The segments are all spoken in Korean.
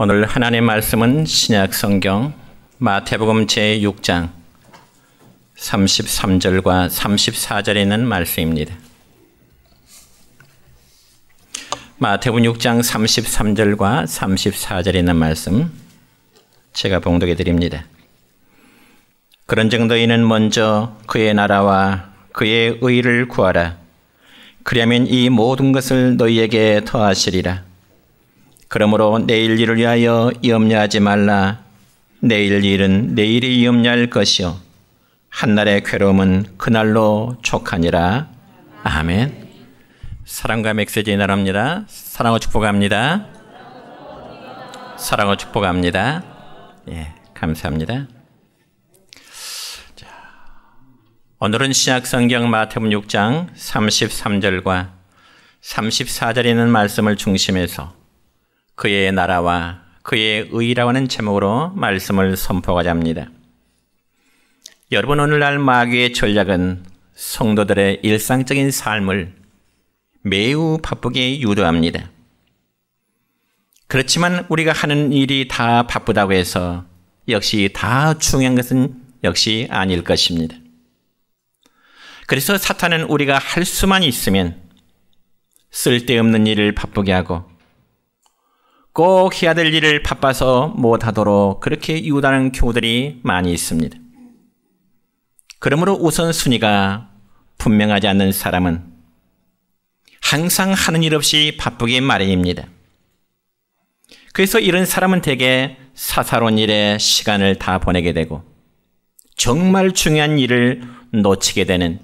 오늘 하나님의 말씀은 신약 성경 마태복음 제6장 33절과 34절에 있는 말씀입니다. 마태복음 6장 33절과 34절에 있는 말씀 제가 봉독해 드립니다. 그런즉 너희는 먼저 그의 나라와 그의 의를 구하라. 그리하면 이 모든 것을 너희에게 더하시리라. 그러므로 내일 일을 위하여 염려하지 말라. 내일 일은 내일이 염려할 것이요 한날의 괴로움은 그날로 족하니라. 아멘. 사랑과 메시지 나눕니다. 사랑과 축복합니다. 사랑과 축복합니다. 예, 감사합니다. 자, 오늘은 신약 성경 마태복음 6장 33절과 34절에 있는 말씀을 중심해서 그의 나라와 그의 의라고 하는 제목으로 말씀을 선포하고자 합니다. 여러분, 오늘날 마귀의 전략은 성도들의 일상적인 삶을 매우 바쁘게 유도합니다. 그렇지만 우리가 하는 일이 다 바쁘다고 해서 역시 다 중요한 것은 역시 아닐 것입니다. 그래서 사탄은 우리가 할 수만 있으면 쓸데없는 일을 바쁘게 하고 꼭 해야 될 일을 바빠서 못하도록 그렇게 유도하는 경우들이 많이 있습니다. 그러므로 우선순위가 분명하지 않는 사람은 항상 하는 일 없이 바쁘기 마련입니다. 그래서 이런 사람은 대개 사사로운 일에 시간을 다 보내게 되고 정말 중요한 일을 놓치게 되는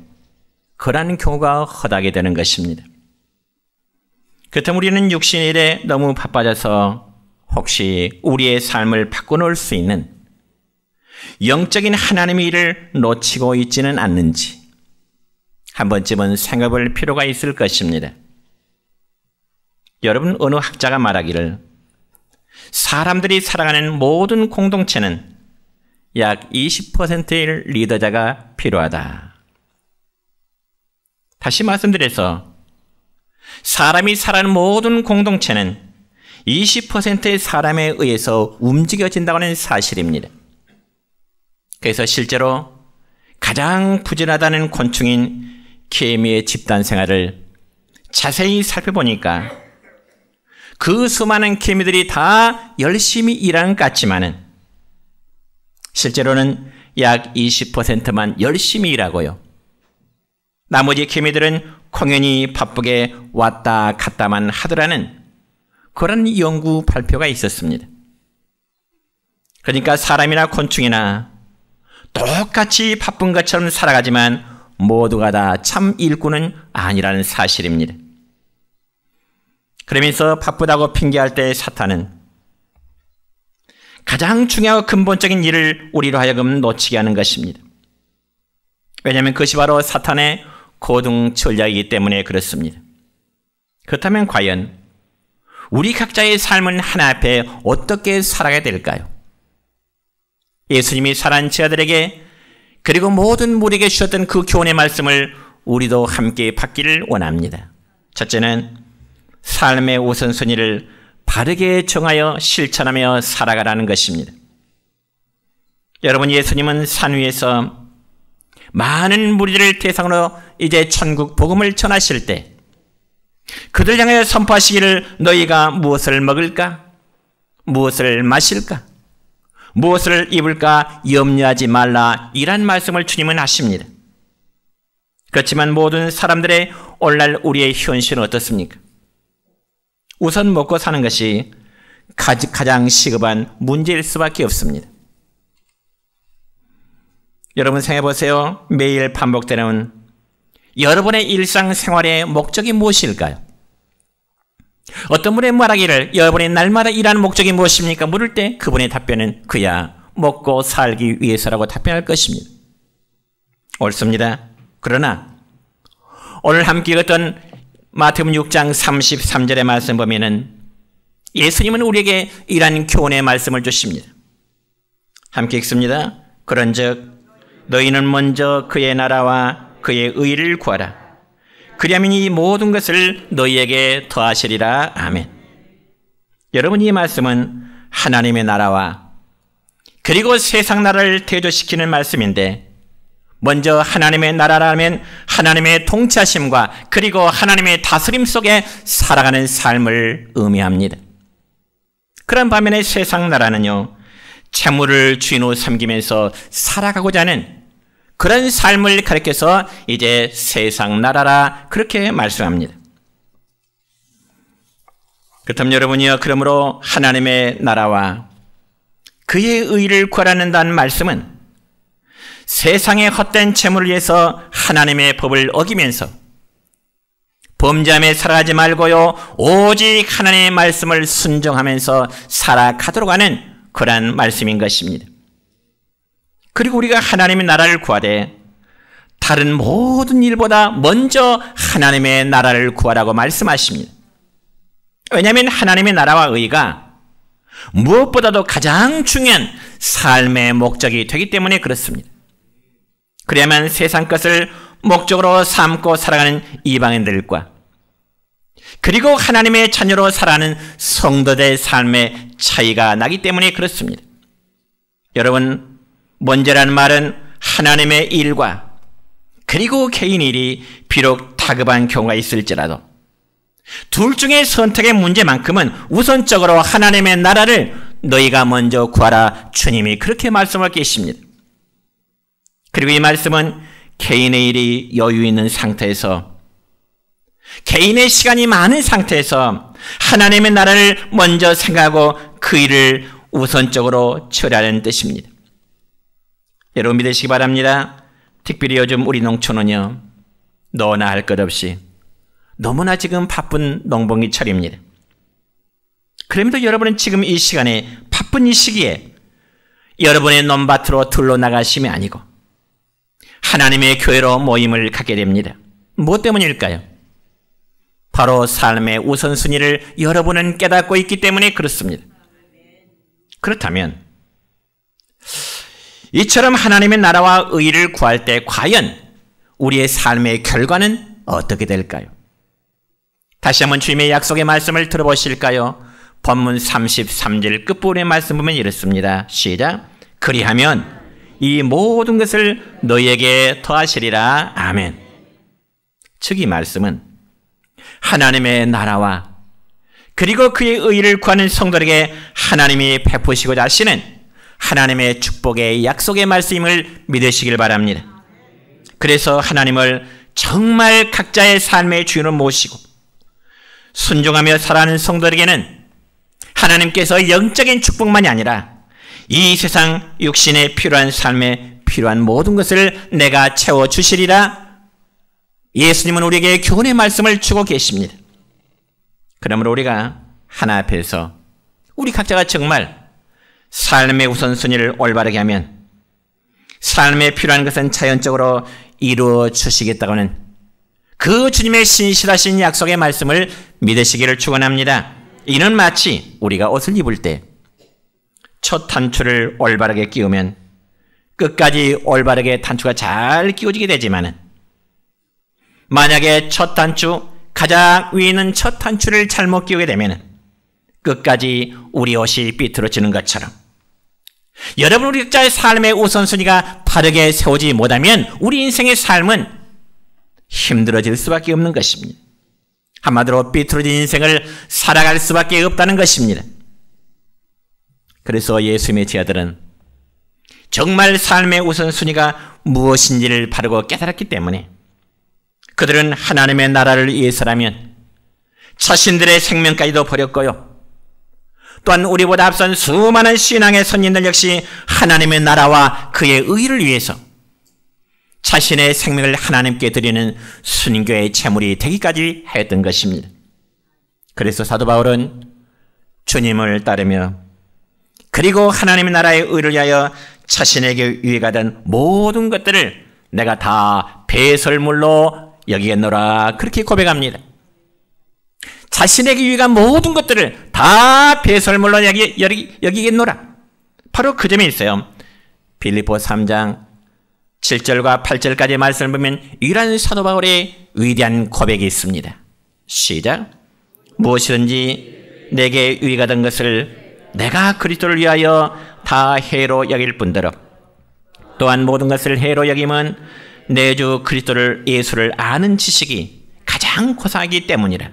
그러한 경우가 허다하게 되는 것입니다. 그렇다면 우리는 육신의 일에 너무 바빠져서 혹시 우리의 삶을 바꿔놓을 수 있는 영적인 하나님의 일을 놓치고 있지는 않는지 한 번쯤은 생각할 필요가 있을 것입니다. 여러분, 어느 학자가 말하기를 사람들이 살아가는 모든 공동체는 약 20%의 리더자가 필요하다. 다시 말씀드려서 사람이 살아가는 모든 공동체는 20%의 사람에 의해서 움직여진다고 하는 사실입니다. 그래서 실제로 가장 부지런하다는 곤충인 개미의 집단 생활을 자세히 살펴보니까 그 수많은 개미들이 다 열심히 일하는 것 같지만은 실제로는 약 20%만 열심히 일하고요. 나머지 개미들은 공연히 바쁘게 왔다 갔다만 하더라는 그런 연구 발표가 있었습니다. 그러니까 사람이나 곤충이나 똑같이 바쁜 것처럼 살아가지만 모두가 다 참 일꾼은 아니라는 사실입니다. 그러면서 바쁘다고 핑계할 때 사탄은 가장 중요하고 근본적인 일을 우리로 하여금 놓치게 하는 것입니다. 왜냐하면 그것이 바로 사탄의 고등 전략이기 때문에 그렇습니다. 그렇다면 과연 우리 각자의 삶은 하나 앞에 어떻게 살아가야 될까요? 예수님이 살아난 제자들에게 그리고 모든 무리에게 주셨던 그 교훈의 말씀을 우리도 함께 받기를 원합니다. 첫째는 삶의 우선순위를 바르게 정하여 실천하며 살아가라는 것입니다. 여러분, 예수님은 산 위에서 많은 무리들을 대상으로 이제 천국 복음을 전하실 때 그들 향해 선포하시기를 너희가 무엇을 먹을까? 무엇을 마실까? 무엇을 입을까? 염려하지 말라. 이란 말씀을 주님은 하십니다. 그렇지만 모든 사람들의 오늘날 우리의 현실은 어떻습니까? 우선 먹고 사는 것이 가장 시급한 문제일 수밖에 없습니다. 여러분 생각해 보세요. 매일 반복되는 여러분의 일상생활의 목적이 무엇일까요? 어떤 분이 말하기를 여러분의 날마다 일하는 목적이 무엇입니까? 물을 때 그분의 답변은 그야 먹고 살기 위해서라고 답변할 것입니다. 옳습니다. 그러나 오늘 함께 읽었던 마태복음 6장 33절의 말씀 보면은 예수님은 우리에게 이러한 교훈의 말씀을 주십니다. 함께 읽습니다. 그런즉 너희는 먼저 그의 나라와 그의 의를 구하라. 그리하면 이 모든 것을 너희에게 더하시리라. 아멘. 여러분, 이 말씀은 하나님의 나라와 그리고 세상 나라를 대조시키는 말씀인데, 먼저 하나님의 나라라면 하나님의 통치하심과 그리고 하나님의 다스림 속에 살아가는 삶을 의미합니다. 그런 반면에 세상 나라는요, 재물을 주인으로 삼기면서 살아가고자 하는 그런 삶을 가리켜서 이제 세상 나라라 그렇게 말씀합니다. 그렇다면 여러분이요, 그러므로 하나님의 나라와 그의 의를 구하라는 말씀은 세상의 헛된 재물을 위해서 하나님의 법을 어기면서 범죄함에 살아가지 말고요, 오직 하나님의 말씀을 순종하면서 살아가도록 하는 그러한 말씀인 것입니다. 그리고 우리가 하나님의 나라를 구하되 다른 모든 일보다 먼저 하나님의 나라를 구하라고 말씀하십니다. 왜냐하면 하나님의 나라와 의가 무엇보다도 가장 중요한 삶의 목적이 되기 때문에 그렇습니다. 그래야만 세상 것을 목적으로 삼고 살아가는 이방인들과 그리고 하나님의 자녀로 살아가는 성도들의 삶의 차이가 나기 때문에 그렇습니다. 여러분, 먼저라는 말은 하나님의 일과 그리고 개인 일이 비록 다급한 경우가 있을지라도 둘 중에 선택의 문제만큼은 우선적으로 하나님의 나라를 너희가 먼저 구하라, 주님이 그렇게 말씀하고 계십니다. 그리고 이 말씀은 개인의 일이 여유 있는 상태에서, 개인의 시간이 많은 상태에서 하나님의 나라를 먼저 생각하고 그 일을 우선적으로 처리하는 뜻입니다. 여러분 믿으시기 바랍니다. 특별히 요즘 우리 농촌은요, 너나 할 것 없이 너무나 지금 바쁜 농번기철입니다. 그럼에도 여러분은 지금 이 시간에, 바쁜 이 시기에 여러분의 논밭으로 들러 나가심이 아니고 하나님의 교회로 모임을 갖게 됩니다. 무엇 때문일까요? 바로 삶의 우선순위를 여러분은 깨닫고 있기 때문에 그렇습니다. 그렇다면 이처럼 하나님의 나라와 의를 구할 때 과연 우리의 삶의 결과는 어떻게 될까요? 다시 한번 주님의 약속의 말씀을 들어보실까요? 본문 33절 끝부분의 말씀 보면 이렇습니다. 시작. 그리하면 이 모든 것을 너희에게 더하시리라. 아멘. 즉 이 말씀은 하나님의 나라와 그리고 그의 의를 구하는 성도에게 하나님이 베푸시고자 하시는 하나님의 축복의 약속의 말씀임을 믿으시길 바랍니다. 그래서 하나님을 정말 각자의 삶의 주인으로 모시고 순종하며 살아가는 성도에게는 하나님께서 영적인 축복만이 아니라 이 세상 육신에 필요한 삶에 필요한 모든 것을 내가 채워주시리라, 예수님은 우리에게 교훈의 말씀을 주고 계십니다. 그러므로 우리가 하나 앞에서 우리 각자가 정말 삶의 우선순위를 올바르게 하면 삶에 필요한 것은 자연적으로 이루어 주시겠다고 하는 그 주님의 신실하신 약속의 말씀을 믿으시기를 축원합니다. 이는 마치 우리가 옷을 입을 때 첫 단추를 올바르게 끼우면 끝까지 올바르게 단추가 잘 끼워지게 되지만은, 만약에 첫 단추, 가장 위에 있는 첫 단추를 잘못 끼우게 되면 끝까지 우리 옷이 삐뚤어지는 것처럼, 여러분 우리 각자의 삶의 우선순위가 바르게 세우지 못하면 우리 인생의 삶은 힘들어질 수밖에 없는 것입니다. 한마디로 삐뚤어진 인생을 살아갈 수밖에 없다는 것입니다. 그래서 예수님의 제자들은 정말 삶의 우선순위가 무엇인지를 바르고 깨달았기 때문에 그들은 하나님의 나라를 위해서라면 자신들의 생명까지도 버렸고요, 또한 우리보다 앞선 수많은 신앙의 선진들 역시 하나님의 나라와 그의 의를 위해서 자신의 생명을 하나님께 드리는 순교의 제물이 되기까지 했던 것입니다. 그래서 사도 바울은 주님을 따르며 그리고 하나님의 나라의 의를 위하여 자신에게 유익하던 모든 것들을 내가 다 배설물로 여기겠노라, 그렇게 고백합니다. 자신에게 유익한 모든 것들을 다 배설물로 여기겠노라. 바로 그 점에 있어요. 빌립보 3장 7절과 8절까지 말씀을 보면 이러한 사도 바울의 위대한 고백이 있습니다. 시작. 무엇이든지 내게 유익하던 것을 내가 그리스도를 위하여 다 해로 여길 뿐더러 또한 모든 것을 해로 여김은 내 주 그리스도를 예수를 아는 지식이 가장 고상하기 때문이라.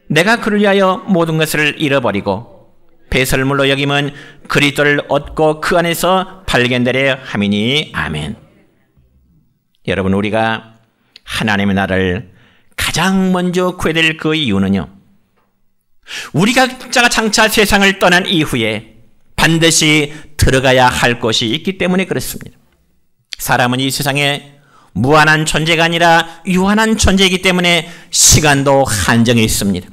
내가 그를 위하여 모든 것을 잃어버리고 배설물로 여김은 그리스도를 얻고 그 안에서 발견되려 함이니. 아멘. 여러분, 우리가 하나님의 나라를 가장 먼저 구해야 될 그 이유는요, 우리가 장차 세상을 떠난 이후에 반드시 들어가야 할 곳이 있기 때문에 그렇습니다. 사람은 이 세상에 무한한 존재가 아니라 유한한 존재이기 때문에 시간도 한정이 있습니다.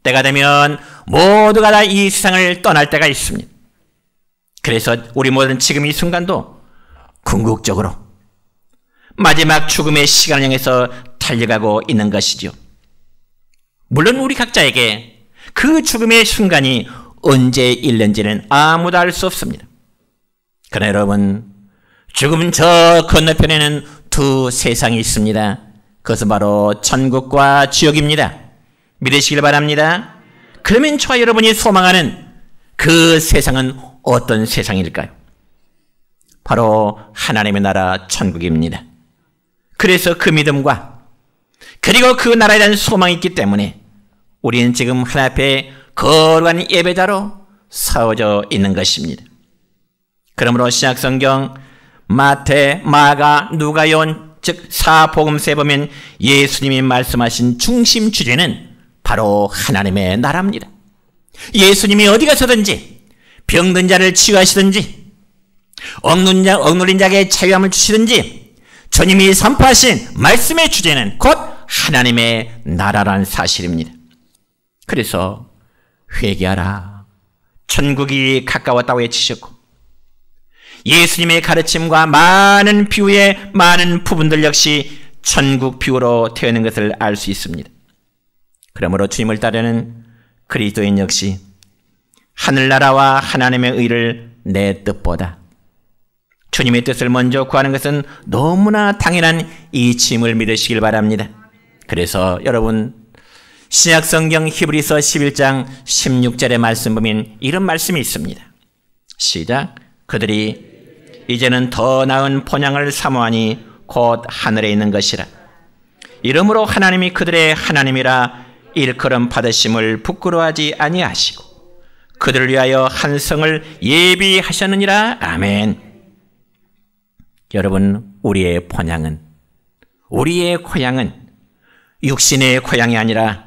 때가 되면 모두가 다 이 세상을 떠날 때가 있습니다. 그래서 우리 모든 지금 이 순간도 궁극적으로 마지막 죽음의 시간을 향해서 달려가고 있는 것이죠. 물론 우리 각자에게 그 죽음의 순간이 언제 일는지는 아무도 알 수 없습니다. 그러나 여러분, 죽음 저 건너편에는 두 세상이 있습니다. 그것은 바로 천국과 지옥입니다. 믿으시길 바랍니다. 그러면 저와 여러분이 소망하는 그 세상은 어떤 세상일까요? 바로 하나님의 나라 천국입니다. 그래서 그 믿음과 그리고 그 나라에 대한 소망이 있기 때문에 우리는 지금 하나님 앞에 거룩한 예배자로 서어져 있는 것입니다. 그러므로 신약성경 마태, 마가, 누가요한 즉 사복음서에 보면 예수님이 말씀하신 중심 주제는 바로 하나님의 나라입니다. 예수님이 어디 가서든지 병든 자를 치유하시든지 억눌린 자에게 자유함을 주시든지 주님이 선포하신 말씀의 주제는 곧 하나님의 나라라는 사실입니다. 그래서 회개하라, 천국이 가까웠다고 외치셨고 예수님의 가르침과 많은 비유의 많은 부분들 역시 천국 비유로 되어 있는 것을 알 수 있습니다. 그러므로 주님을 따르는 그리스도인 역시 하늘나라와 하나님의 의를 내 뜻보다 주님의 뜻을 먼저 구하는 것은 너무나 당연한 이치임을 믿으시길 바랍니다. 그래서 여러분, 신약성경 히브리서 11장 16절의 말씀 보면 이런 말씀이 있습니다. 시작. 그들이 이제는 더 나은 본향을 사모하니 곧 하늘에 있는 것이라. 이러므로 하나님이 그들의 하나님이라 일컬음 받으심을 부끄러워하지 아니하시고 그들을 위하여 한 성을 예비하셨느니라. 아멘. 여러분, 우리의 본향은, 우리의 고향은 육신의 고향이 아니라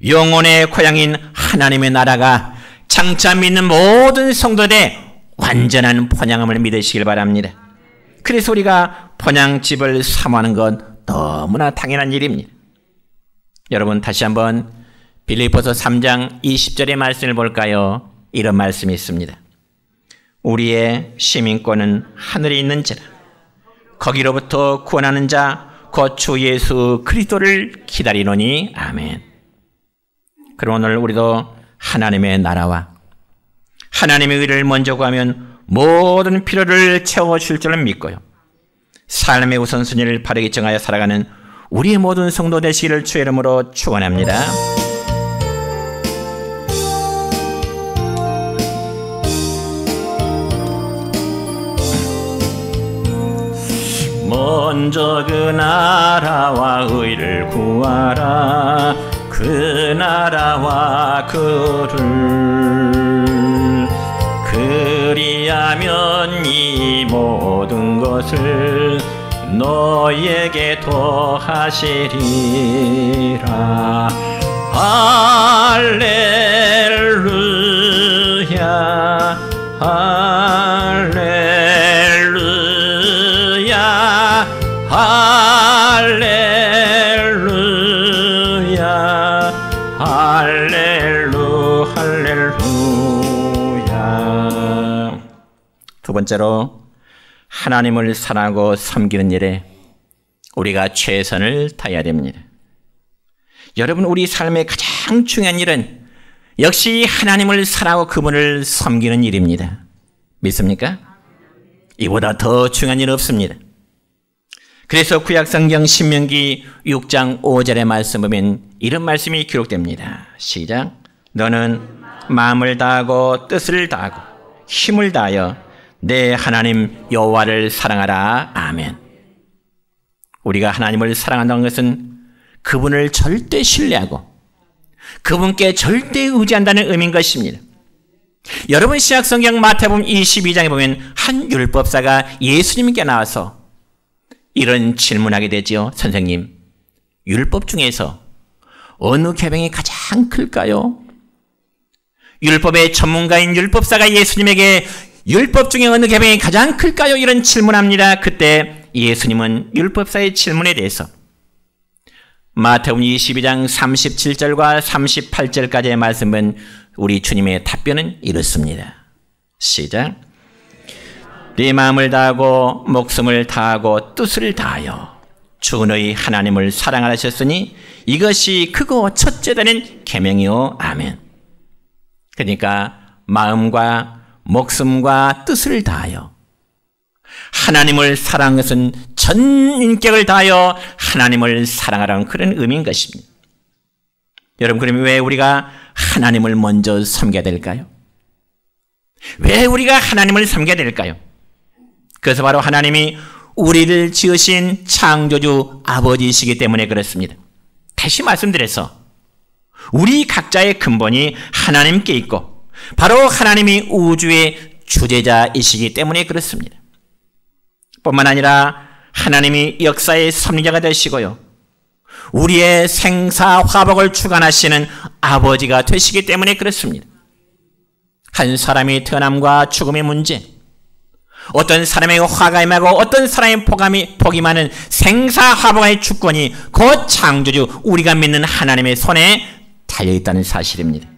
영혼의 고향인 하나님의 나라가 장차 믿는 모든 성도들의 완전한 본향함을 믿으시길 바랍니다. 그래서 우리가 본향집을 사모하는 건 너무나 당연한 일입니다. 여러분, 다시 한번 빌립보서 3장 20절의 말씀을 볼까요? 이런 말씀이 있습니다. 우리의 시민권은 하늘에 있는지라. 거기로부터 구원하는 자 곧 주 예수 그리스도를 기다리노니. 아멘. 그럼 오늘 우리도 하나님의 나라와 하나님의 의를 먼저 구하면 모든 필요를 채워줄 줄을 믿고요, 삶의 우선순위를 바르게 정하여 살아가는 우리의 모든 성도 되시기를 주의 이름으로 축원합니다. 먼저 그 나라와 의를 구하라. 그 나라와 그를 그리하면 이 모든 것을 너에게 더하시리라. 할렐루야, 할렐루야, 할렐루야, 할렐루야. 두 번째로, 하나님을 사랑하고 섬기는 일에 우리가 최선을 다해야 됩니다. 여러분, 우리 삶의 가장 중요한 일은 역시 하나님을 사랑하고 그분을 섬기는 일입니다. 믿습니까? 이보다 더 중요한 일은 없습니다. 그래서 구약성경 신명기 6장 5절의 말씀 보면 이런 말씀이 기록됩니다. 시작. 너는 마음을 다하고 뜻을 다하고 힘을 다하여 내 하나님 여호와를 사랑하라. 아멘. 우리가 하나님을 사랑한다는 것은 그분을 절대 신뢰하고 그분께 절대 의지한다는 의미인 것입니다. 여러분, 신약성경 마태복음 22장에 보면 한 율법사가 예수님께 나와서 이런 질문하게 되지요. 선생님, 율법 중에서 어느 계명이 가장 클까요? 율법의 전문가인 율법사가 예수님에게 율법 중에 어느 계명이 가장 클까요? 이런 질문합니다. 그때 예수님은 율법사의 질문에 대해서 마태복음 22장 37절과 38절까지의 말씀은 우리 주님의 답변은 이렇습니다. 시작. 네 마음을 다하고 목숨을 다하고 뜻을 다하여 주 너희 하나님을 사랑하셨으니 이것이 크고 첫째 되는 계명이요. 아멘. 그러니까 마음과 목숨과 뜻을 다하여 하나님을 사랑하는 것은 전 인격을 다하여 하나님을 사랑하라는 그런 의미인 것입니다. 여러분, 그러면 왜 우리가 하나님을 먼저 섬겨야 될까요? 왜 우리가 하나님을 섬겨야 될까요? 그래서 바로 하나님이 우리를 지으신 창조주 아버지이시기 때문에 그렇습니다. 다시 말씀드려서 우리 각자의 근본이 하나님께 있고 바로 하나님이 우주의 주재자이시기 때문에 그렇습니다. 뿐만 아니라 하나님이 역사의 섭리자가 되시고요, 우리의 생사화복을 주관하시는 아버지가 되시기 때문에 그렇습니다. 한 사람이 태어남과 죽음의 문제, 어떤 사람의 화가 임하고 어떤 사람의 복이 많은 생사화복의 주권이 곧 창조주 우리가 믿는 하나님의 손에 달려있다는 사실입니다.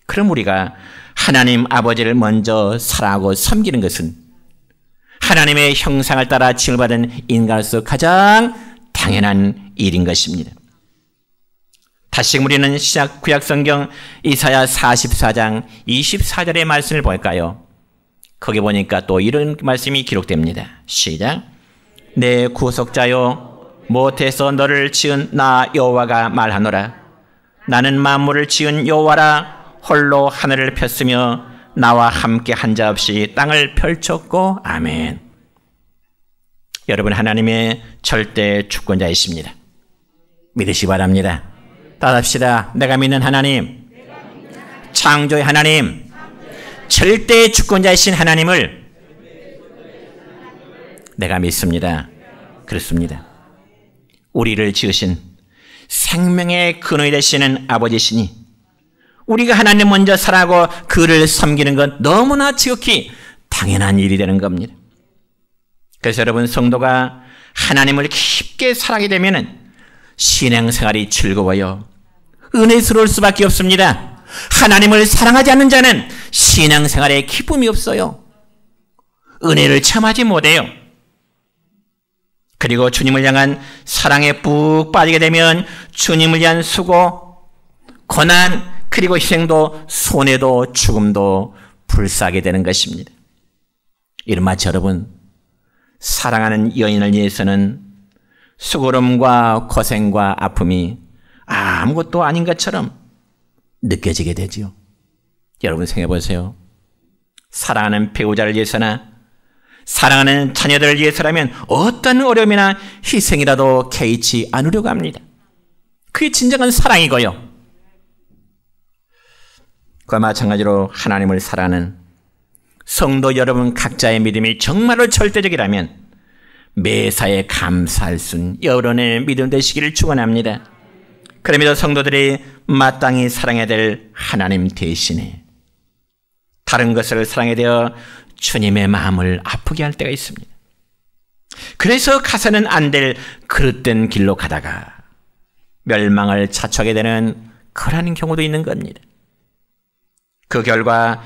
그럼 우리가 하나님 아버지를 먼저 사랑하고 섬기는 것은 하나님의 형상을 따라 지음을 받은 인간으로서 가장 당연한 일인 것입니다. 다시 우리는 구약성경 이사야 44장 24절의 말씀을 볼까요? 거기 보니까 또 이런 말씀이 기록됩니다. 시작. 내 구속자여, 모태에서 너를 지은 나 여호와가 말하노라. 나는 만물을 지은 여호와라. 홀로 하늘을 폈으며 나와 함께 한 자 없이 땅을 펼쳤고. 아멘. 여러분, 하나님의 절대 주권자이십니다. 믿으시 바랍니다. 따라합시다. 내가 믿는 하나님, 창조의 하나님, 절대 주권자이신 하나님을 내가 믿습니다. 그렇습니다. 우리를 지으신 생명의 근원이 되시는 아버지시니 우리가 하나님 먼저 사랑하고 그를 섬기는 건 너무나 지극히 당연한 일이 되는 겁니다. 그래서 여러분, 성도가 하나님을 깊게 사랑하게 되면 신앙생활이 즐거워요. 은혜스러울 수밖에 없습니다. 하나님을 사랑하지 않는 자는 신앙생활에 기쁨이 없어요. 은혜를 체험하지 못해요. 그리고 주님을 향한 사랑에 푹 빠지게 되면 주님을 위한 수고, 고난, 그리고 희생도 손해도 죽음도 불사하게 되는 것입니다. 이런 마치 여러분, 사랑하는 여인을 위해서는 수고름과 고생과 아픔이 아무것도 아닌 것처럼 느껴지게 되지요. 여러분 생각해 보세요. 사랑하는 배우자를 위해서나 사랑하는 자녀들을 위해서라면 어떤 어려움이나 희생이라도 개의치 않으려고 합니다. 그게 진정한 사랑이고요. 그와 마찬가지로 하나님을 사랑하는 성도 여러분 각자의 믿음이 정말로 절대적이라면 매사에 감사할 수 있는 여러분의 믿음 되시기를 축원합니다. 그러면서 성도들이 마땅히 사랑해야 될 하나님 대신에 다른 것을 사랑해야 되어 주님의 마음을 아프게 할 때가 있습니다. 그래서 가서는 안 될 그릇된 길로 가다가 멸망을 자초하게 되는 그러한 경우도 있는 겁니다. 그 결과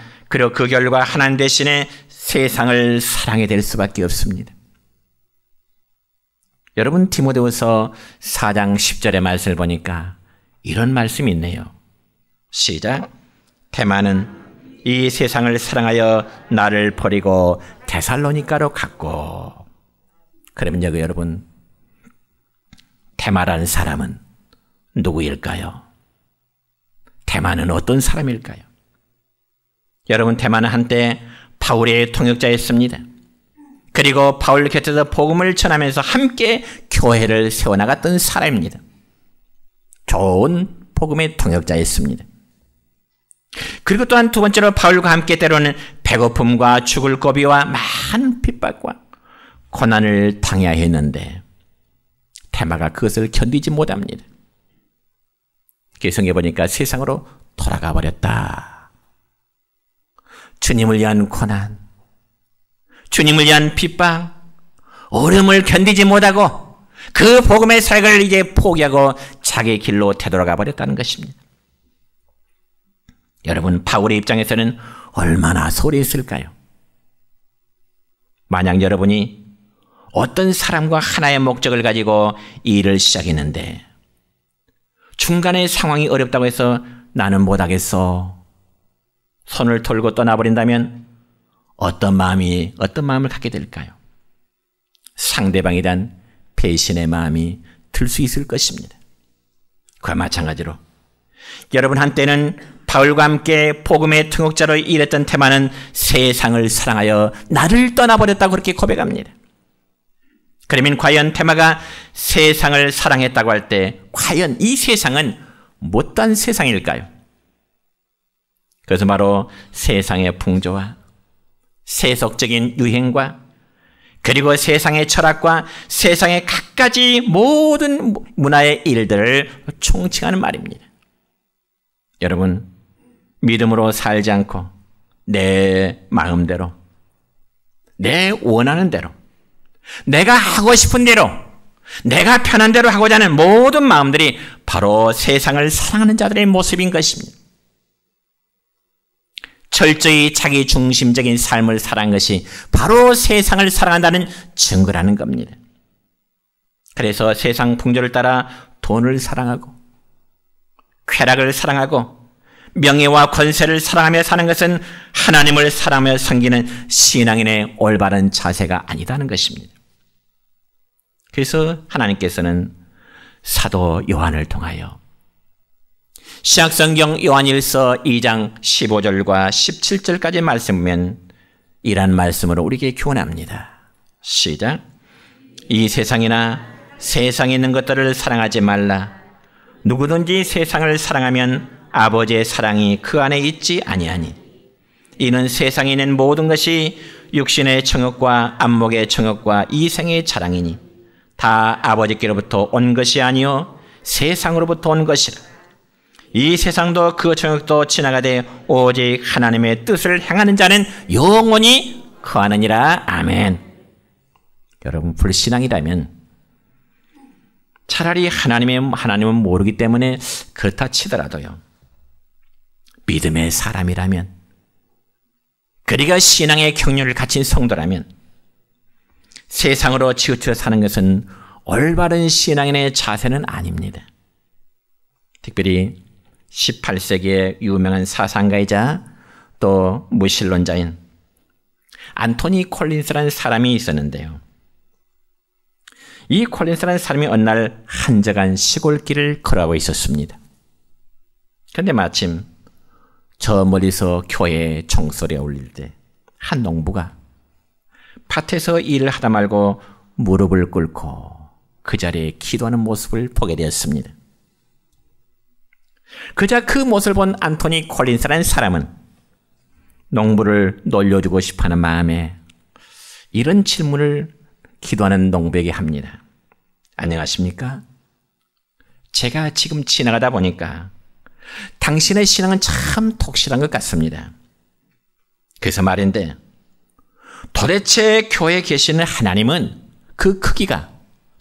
하나님 대신에 세상을 사랑해야 될 수밖에 없습니다. 여러분, 디모데후서 4장 10절의 말씀을 보니까 이런 말씀이 있네요. 시작. 대마는 이 세상을 사랑하여 나를 버리고 데살로니가로 갔고. 그러면 여러분, 데마라는 사람은 누구일까요? 데마는 어떤 사람일까요? 여러분, 대만은 한때 바울의 통역자였습니다. 그리고 바울 곁에서 복음을 전하면서 함께 교회를 세워나갔던 사람입니다. 좋은 복음의 통역자였습니다. 그리고 또한 두 번째로 바울과 함께 때로는 배고픔과 죽을 고비와 많은 핍박과 고난을 당해야 했는데 데마가 그것을 견디지 못합니다. 성경에 보니까 세상으로 돌아가 버렸다. 주님을 위한 고난, 주님을 위한 핍박, 어려움을 견디지 못하고 그 복음의 사역을 이제 포기하고 자기 길로 되돌아가 버렸다는 것입니다. 여러분, 바울의 입장에서는 얼마나 소리했을까요? 만약 여러분이 어떤 사람과 하나의 목적을 가지고 이 일을 시작했는데 중간에 상황이 어렵다고 해서 나는 못하겠어, 손을 털고 떠나버린다면 어떤 마음을 갖게 될까요? 상대방에 대한 배신의 마음이 들 수 있을 것입니다. 그와 마찬가지로 여러분, 한때는 바울과 함께 복음의 통역자로 일했던 데마는 세상을 사랑하여 나를 떠나버렸다고 그렇게 고백합니다. 그러면 과연 데마가 세상을 사랑했다고 할 때 과연 이 세상은 못한 세상일까요? 그래서 바로 세상의 풍조와 세속적인 유행과 그리고 세상의 철학과 세상의 갖가지 모든 문화의 일들을 총칭하는 말입니다. 여러분, 믿음으로 살지 않고 내 마음대로, 내 원하는 대로, 내가 하고 싶은 대로, 내가 편한 대로 하고자 하는 모든 마음들이 바로 세상을 사랑하는 자들의 모습인 것입니다. 철저히 자기 중심적인 삶을 살아간 것이 바로 세상을 사랑한다는 증거라는 겁니다. 그래서 세상 풍조를 따라 돈을 사랑하고 쾌락을 사랑하고 명예와 권세를 사랑하며 사는 것은 하나님을 사랑하며 섬기는 신앙인의 올바른 자세가 아니다는 것입니다. 그래서 하나님께서는 사도 요한을 통하여 신약성경 요한일서 2장 15절과 17절까지 말씀 보면 이란 말씀으로 우리에게 교훈합니다. 시작. 이 세상이나 세상에 있는 것들을 사랑하지 말라. 누구든지 세상을 사랑하면 아버지의 사랑이 그 안에 있지 아니하니. 이는 세상에 있는 모든 것이 육신의 정욕과 안목의 정욕과 이생의 자랑이니 다 아버지께로부터 온 것이 아니요 세상으로부터 온 것이라. 이 세상도 그 정욕도 지나가되 오직 하나님의 뜻을 행하는 자는 영원히 거하느니라. 아멘. 여러분, 불신앙이라면 차라리 하나님은 모르기 때문에 그렇다 치더라도요, 믿음의 사람이라면, 그리가 신앙의 경륜을 갖춘 성도라면 세상으로 치우쳐 사는 것은 올바른 신앙인의 자세는 아닙니다. 특별히 18세기의 유명한 사상가이자 또 무신론자인 안토니 콜린스라는 사람이 있었는데요. 이 콜린스라는 사람이 어느 날 한적한 시골길을 걸어가고 있었습니다. 그런데 마침 저 멀리서 교회 종소리가 울릴 때 한 농부가 밭에서 일을 하다 말고 무릎을 꿇고 그 자리에 기도하는 모습을 보게 되었습니다. 그자 그 모습을 본 안토니 콜린스라는 사람은 농부를 놀려주고 싶어하는 마음에 이런 질문을 기도하는 농부에게 합니다. 안녕하십니까? 제가 지금 지나가다 보니까 당신의 신앙은 참 독실한 것 같습니다. 그래서 말인데 도대체 교회에 계시는 하나님은 그 크기가,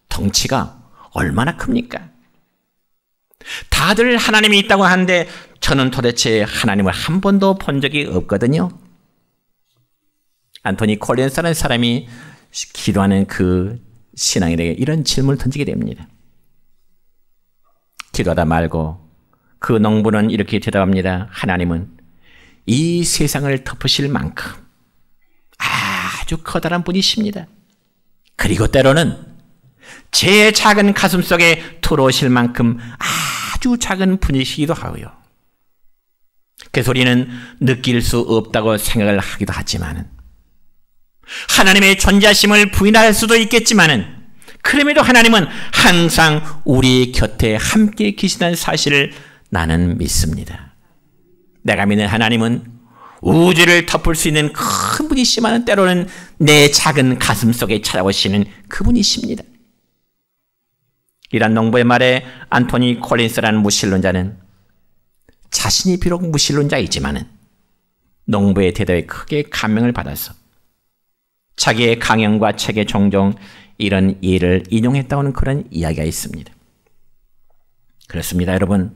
덩치가 얼마나 큽니까? 다들 하나님이 있다고 하는데 저는 도대체 하나님을 한 번도 본 적이 없거든요. 안토니 콜린스라는 사람이 기도하는 그 신앙인에게 이런 질문을 던지게 됩니다. 기도하다 말고 그 농부는 이렇게 대답합니다. 하나님은 이 세상을 덮으실 만큼 아주 커다란 분이십니다. 그리고 때로는 제 작은 가슴 속에 들어오실 만큼 아주 작은 분이시기도 하고요. 그래서 우리는 느낄 수 없다고 생각을 하기도 하지만은, 하나님의 존재하심을 부인할 수도 있겠지만은, 그럼에도 하나님은 항상 우리 곁에 함께 계시다는 사실을 나는 믿습니다. 내가 믿는 하나님은 우주를 덮을 수 있는 큰 분이시지만 때로는 내 작은 가슴 속에 찾아오시는 그분이십니다. 이란 농부의 말에 안토니 콜린스라는 무신론자는 자신이 비록 무신론자이지만은 농부의 대답에 크게 감명을 받아서 자기의 강연과 책에 종종 이런 예를 인용했다는 그런 이야기가 있습니다. 그렇습니다, 여러분.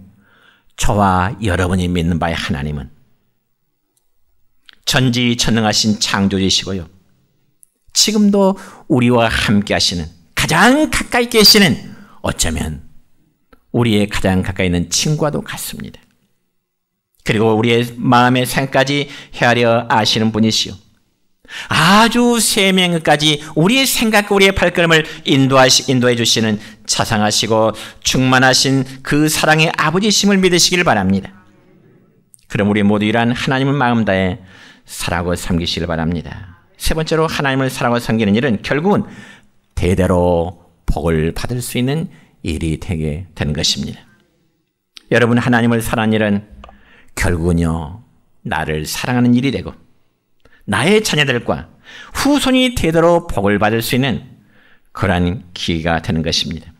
저와 여러분이 믿는 바의 하나님은 전지전능하신 창조주이시고요, 지금도 우리와 함께 하시는, 가장 가까이 계시는, 어쩌면 우리의 가장 가까이 있는 친구와도 같습니다. 그리고 우리의 마음의 생각까지 헤아려 아시는 분이시요, 아주 세명까지 우리의 생각과 우리의 발걸음을 인도해 주시는 자상하시고 충만하신 그 사랑의 아버지심을 믿으시길 바랍니다. 그럼 우리 모두 이러한 하나님을 마음 다해 사랑하고 섬기시길 바랍니다. 세 번째로, 하나님을 사랑하고 섬기는 일은 결국은 대대로 복을 받을 수 있는 일이 되게 되는 것입니다. 여러분, 하나님을 사랑하는 일은 결국은요, 나를 사랑하는 일이 되고 나의 자녀들과 후손이 대대로 복을 받을 수 있는 그러한 기회가 되는 것입니다.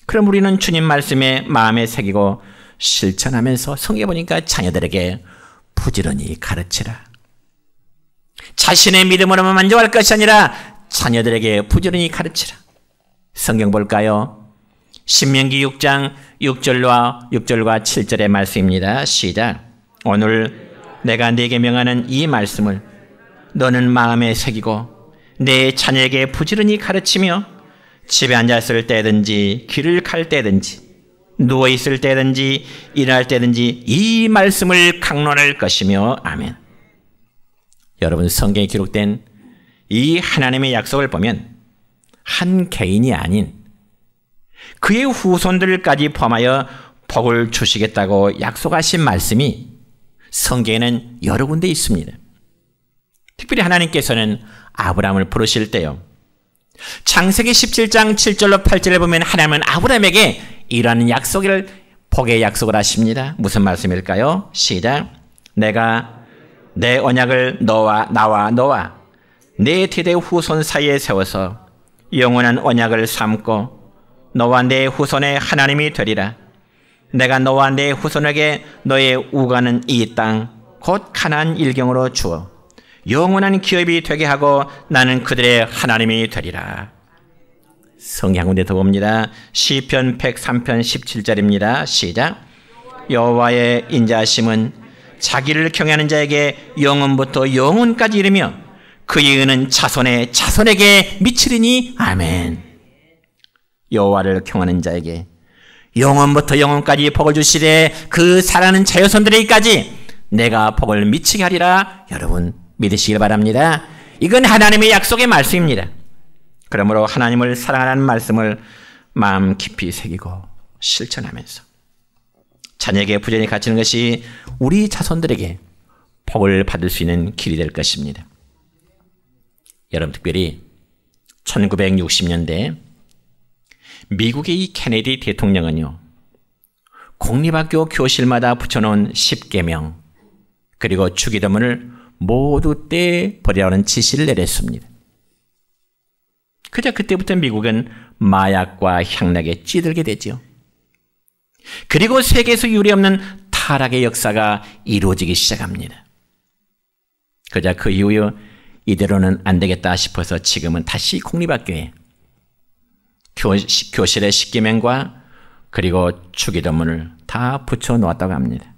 그럼 우리는 주님 말씀에 마음에 새기고 실천하면서 성경에 보니까 자녀들에게 부지런히 가르치라. 자신의 믿음으로만 만족할 것이 아니라 자녀들에게 부지런히 가르치라. 성경 볼까요? 신명기 6장 6절과 7절의 말씀입니다. 시작. 오늘 내가 네게 명하는 이 말씀을 너는 마음에 새기고 내 자녀에게 부지런히 가르치며 집에 앉았을 때든지 길을 갈 때든지 누워있을 때든지 일할 때든지 이 말씀을 강론할 것이며. 아멘. 여러분, 성경에 기록된 이 하나님의 약속을 보면 한 개인이 아닌 그의 후손들까지 포함하여 복을 주시겠다고 약속하신 말씀이 성경에는 여러 군데 있습니다. 특별히 하나님께서는 아브라함을 부르실 때요, 창세기 17장 7절로 8절에 보면 하나님은 아브라함에게 이러한 약속을, 복의 약속을 하십니다. 무슨 말씀일까요? 시작. 내가 내 언약을 나와 너와 내 대대 후손 사이에 세워서 영원한 언약을 삼고 너와 내 후손의 하나님이 되리라. 내가 너와 내 후손에게 너의 우가는 이 땅 곧 가나안 일경으로 주어 영원한 기업이 되게 하고 나는 그들의 하나님이 되리라. 성경 한 군데 더 봅니다. 시편 103편 17절입니다. 시작. 여호와의 인자하심은 자기를 경외하는 자에게 영원부터 영원까지 이르며 그의 은은 자손의 자손에게 미치리니. 아멘. 여호와를 경외하는 자에게 영원부터 영원까지 복을 주시되 그 사랑하는 자손들에게까지 내가 복을 미치게 하리라. 여러분, 믿으시길 바랍니다. 이건 하나님의 약속의 말씀입니다. 그러므로 하나님을 사랑하는 말씀을 마음 깊이 새기고 실천하면서 자녀에게 부지런히 가르치는 것이 우리 자손들에게 복을 받을 수 있는 길이 될 것입니다. 여러분, 특별히 1960년대 미국의 이 케네디 대통령은요, 공립학교 교실마다 붙여놓은 10계명 그리고 주기도문을 모두 떼버리라는 지시를 내렸습니다. 그저 그때부터 미국은 마약과 향락에 찌들게 되죠. 그리고 세계에서 유례없는 타락의 역사가 이루어지기 시작합니다. 그저 그 이후에 이대로는 안 되겠다 싶어서 지금은 다시 공립학교에 교실의 10계명과 그리고 주기도문을 다 붙여놓았다고 합니다.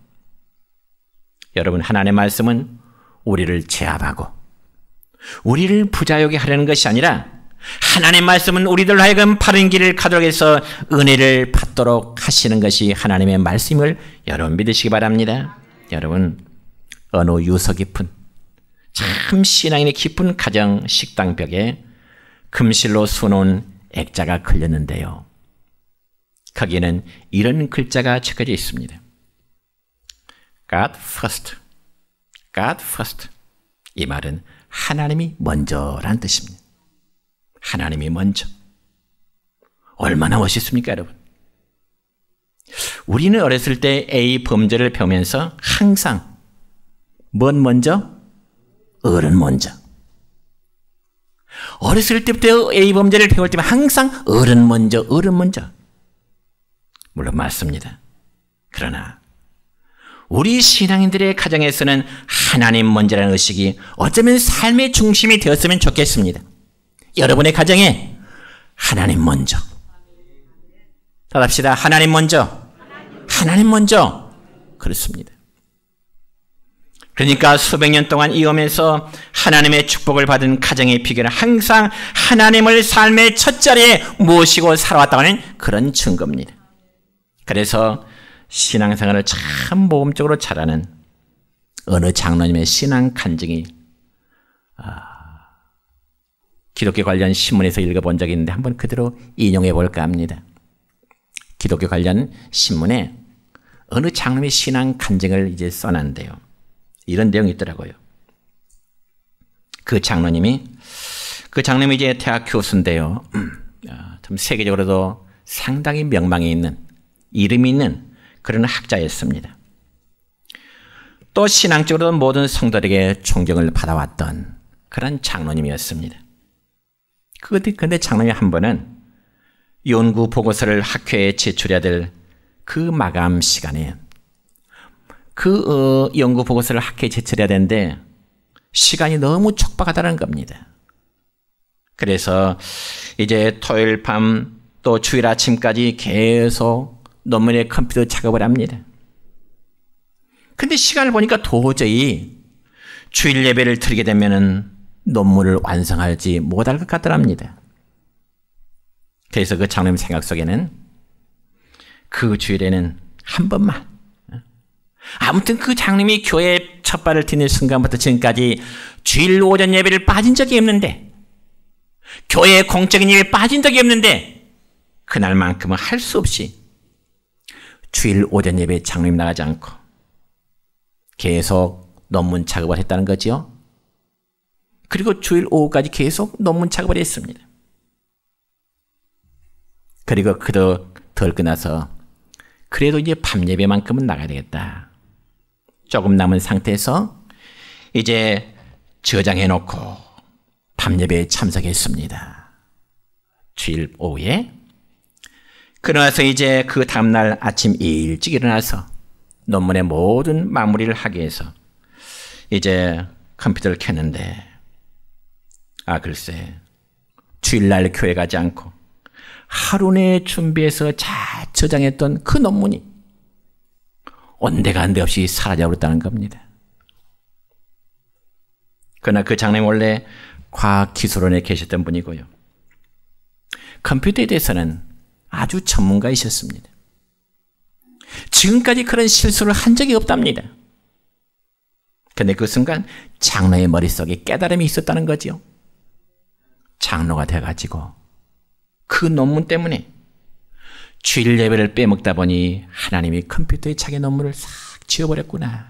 여러분, 하나님의 말씀은 우리를 제압하고 우리를 부자유하게 하려는 것이 아니라 하나님의 말씀은 우리들 하여금 바른 길을 가도록 해서 은혜를 받도록 하시는 것이 하나님의 말씀을 여러분 믿으시기 바랍니다. 여러분, 어느 유서 깊은 참 신앙인의 깊은 가정 식당벽에 금실로 수놓은 액자가 걸렸는데요, 거기에는 이런 글자가 적혀져 있습니다. God first. God first. 이 말은 하나님이 먼저란 뜻입니다. 하나님이 먼저. 얼마나 멋있습니까, 여러분? 우리는 어렸을 때 A 범죄를 배우면서 항상 뭔 먼저? 어른 먼저. 어렸을 때부터 A 범죄를 배울 때면 항상 어른 먼저, 어른 먼저. 물론 맞습니다. 그러나 우리 신앙인들의 가정에서는 하나님 먼저라는 의식이 어쩌면 삶의 중심이 되었으면 좋겠습니다. 여러분의 가정에 하나님 먼저. 답합시다. 하나님 먼저. 하나님 먼저. 그렇습니다. 그러니까 수백 년 동안 이어오면서 하나님의 축복을 받은 가정의 비결은 항상 하나님을 삶의 첫 자리에 모시고 살아왔다는 그런 증거입니다. 그래서 신앙생활을 참 모범적으로 잘하는 어느 장로님의 신앙 간증이 기독교 관련 신문에서 읽어본 적이 있는데 한번 그대로 인용해 볼까 합니다. 기독교 관련 신문에 어느 장로님의 신앙 간증을 이제 써놨는데요. 이런 내용이 있더라고요. 그 장로님이 이제 대학 교수인데요. 좀 세계적으로도 상당히 명망이 있는, 이름이 있는 그런 학자였습니다. 또 신앙적으로도 모든 성도들에게 존경을 받아왔던 그런 장로님이었습니다. 그런데 장로님이 한 번은 연구 보고서를 학회에 제출해야 될 그 마감 시간에 그 연구 보고서를 학회에 제출해야 되는데 시간이 너무 촉박하다는 겁니다. 그래서 이제 토요일 밤 또 주일 아침까지 계속 논문에 컴퓨터 작업을 합니다. 근데 시간을 보니까 도저히 주일 예배를 드리게 되면은 논문을 완성하지 못할 것 같더랍니다. 그래서 그 장로님 생각 속에는 그 주일에는 한 번만, 아무튼 그 장로님이 교회에 첫 발을 디는 순간부터 지금까지 주일 오전 예배를 빠진 적이 없는데, 교회에 공적인 예배에 빠진 적이 없는데 그날만큼은 할 수 없이 주일 오전 예배에 장로님 나가지 않고 계속 논문 작업을 했다는 거죠. 그리고 주일 오후까지 계속 논문 작업을 했습니다. 그리고 그도 덜 끝나서 그래도 이제 밤 예배만큼은 나가야 되겠다. 조금 남은 상태에서 이제 저장해 놓고 밤 예배에 참석했습니다. 주일 오후에. 그러나서 이제 그 다음날 아침 일찍 일어나서 논문의 모든 마무리를 하기 위해서 이제 컴퓨터를 켰는데, 글쎄, 주일날 교회 가지 않고 하루 내에 준비해서 잘 저장했던 그 논문이 온데간데 없이 사라져버렸다는 겁니다. 그러나 그 장로님 원래 과학기술원에 계셨던 분이고요. 컴퓨터에 대해서는 아주 전문가이셨습니다. 지금까지 그런 실수를 한 적이 없답니다. 그런데 그 순간 장로의 머릿속에 깨달음이 있었다는 거죠. 장로가 돼가지고 그 논문 때문에 주일 예배를 빼먹다 보니 하나님이 컴퓨터에 자기 논문을 싹 지워버렸구나.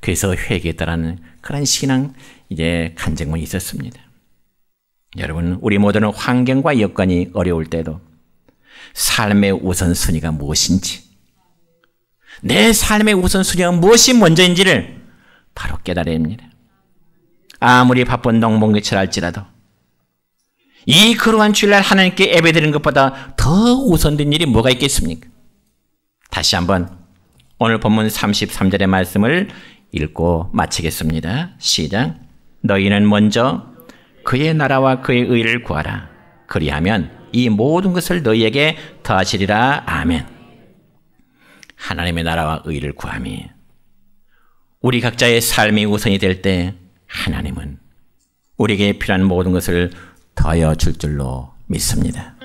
그래서 회개했다라는 그런 신앙 이제 간증문이 있었습니다. 여러분, 우리 모두는 환경과 여건이 어려울 때도 삶의 우선순위가 무엇인지, 내 삶의 우선순위가 무엇이 먼저인지를 바로 깨달아야 합니다. 아무리 바쁜 농번기철할지라도 이 거룩한 주일날 하나님께 예배드리는 것보다 더 우선된 일이 뭐가 있겠습니까? 다시 한번 오늘 본문 33절의 말씀을 읽고 마치겠습니다. 시작. 너희는 먼저 그의 나라와 그의 의를 구하라. 그리하면 이 모든 것을 너희에게 더하시리라. 아멘. 하나님의 나라와 의를 구함이 우리 각자의 삶이 우선이 될 때 하나님은 우리에게 필요한 모든 것을 더하여 줄 줄로 믿습니다.